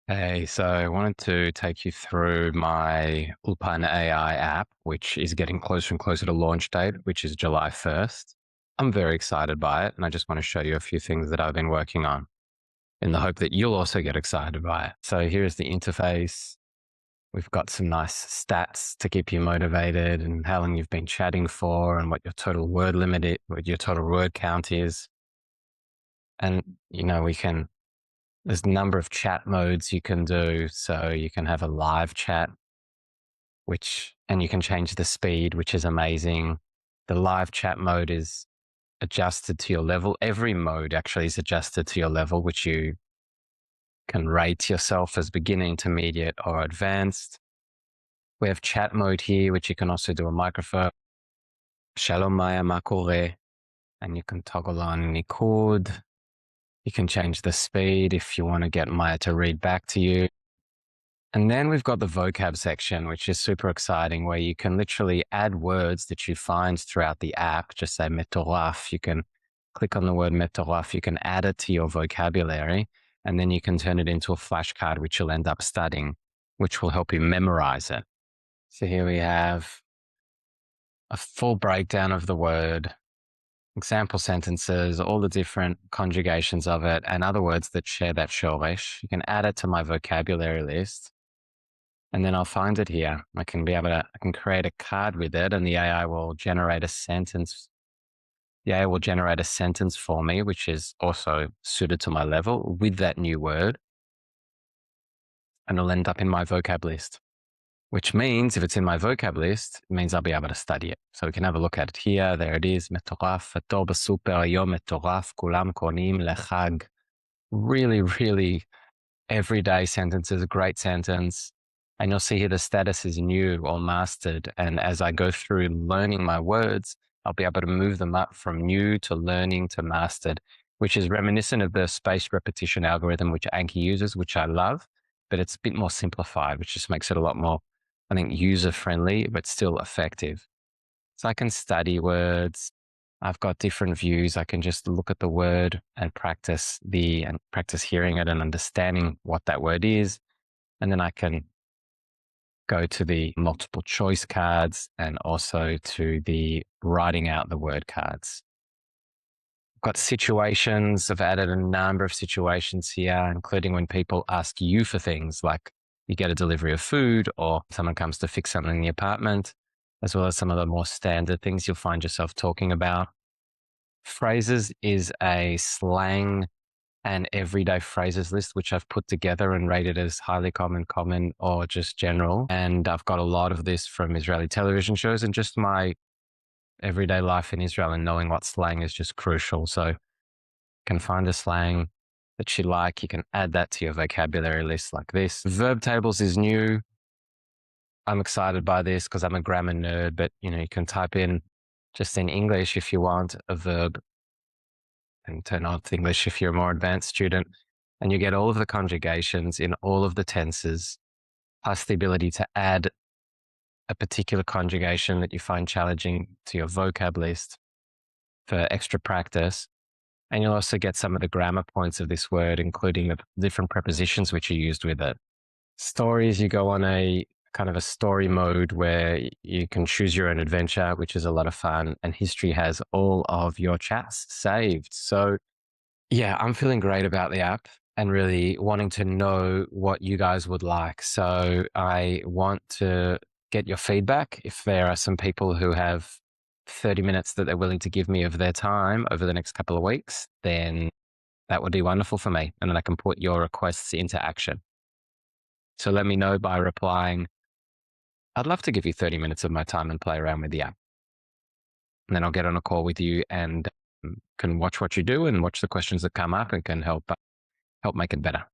Hey, so I wanted to take you through my Ulpan AI app, which is getting closer and closer to launch date, which is July 1st. I'm very excited by it, and I just want to show you a few things that I've been working on in the hope that you'll also get excited by it. So here's the interface. We've got some nice stats to keep you motivated and how long you've been chatting for and what your total word limit is, what your total word count is. And, we can there's a number of chat modes you can do. So you can have a live chat, and you can change the speed, which is amazing. The live chat mode is adjusted to your level. Every mode actually is adjusted to your level, which you can rate yourself as beginner, intermediate, or advanced. We have chat mode here, which you can also do a microphone. Shalom Maya Makore, and you can toggle on Nikud. You can change the speed if you want to get Maya to read back to you. And then we've got the vocab section, which is super exciting, where you can literally add words that you find throughout the app. Just say metoraf. You can click on the word metoraf. You can add it to your vocabulary, and then you can turn it into a flashcard, which you'll end up studying, which will help you memorize it. So here we have a full breakdown of the word, example sentences, all the different conjugations of it, and other words that share that shoresh. You can add it to my vocabulary list. And then I'll find it here. I can create a card with it, and the AI will generate a sentence. The AI will generate a sentence for me, which is also suited to my level with that new word. And it'll end up in my vocab list, which means if it's in my vocab list, it means I'll be able to study it. So we can have a look at it here. There it is. מטורף, התור בסופר היום מטורף, כולם קונים לחג. Really, really everyday sentences, a great sentence. And you'll see here the status is new or mastered. And as I go through learning my words, I'll be able to move them up from new to learning to mastered, which is reminiscent of the spaced repetition algorithm, which Anki uses, which I love, but it's a bit more simplified, which just makes it a lot more, I think, user-friendly, but still effective. So I can study words. I've got different views. I can just look at the word and practice hearing it and understanding what that word is. And then I can go to the multiple choice cards and also to the writing out the word cards. I've got situations. I've added a number of situations here, including when people ask you for things like you get a delivery of food or someone comes to fix something in the apartment, as well as some of the more standard things you'll find yourself talking about. Phrases is a slang and everyday phrases list, which I've put together and rated as highly common, or just general. And I've got a lot of this from Israeli television shows and just my everyday life in Israel, and knowing what slang is just crucial. So you can find a slang that you like. You can add that to your vocabulary list like this. Verb tables is new. I'm excited by this because I'm a grammar nerd, but you can type in just in English if you want a verb and turn on to English if you're a more advanced student. And you get all of the conjugations in all of the tenses, plus the ability to add a particular conjugation that you find challenging to your vocab list for extra practice. And you'll also get some of the grammar points of this word, including the different prepositions which are used with it. Stories, you go on a kind of a story mode where you can choose your own adventure, which is a lot of fun. And history has all of your chats saved. So yeah, I'm feeling great about the app and really wanting to know what you guys would like. So I want to get your feedback. If there are some people who have 30 minutes that they're willing to give me of their time over the next couple of weeks, then that would be wonderful for me. And then I can put your requests into action. So let me know by replying, I'd love to give you 30 minutes of my time and play around with the app. And then I'll get on a call with you and can watch what you do and watch the questions that come up and can help make it better.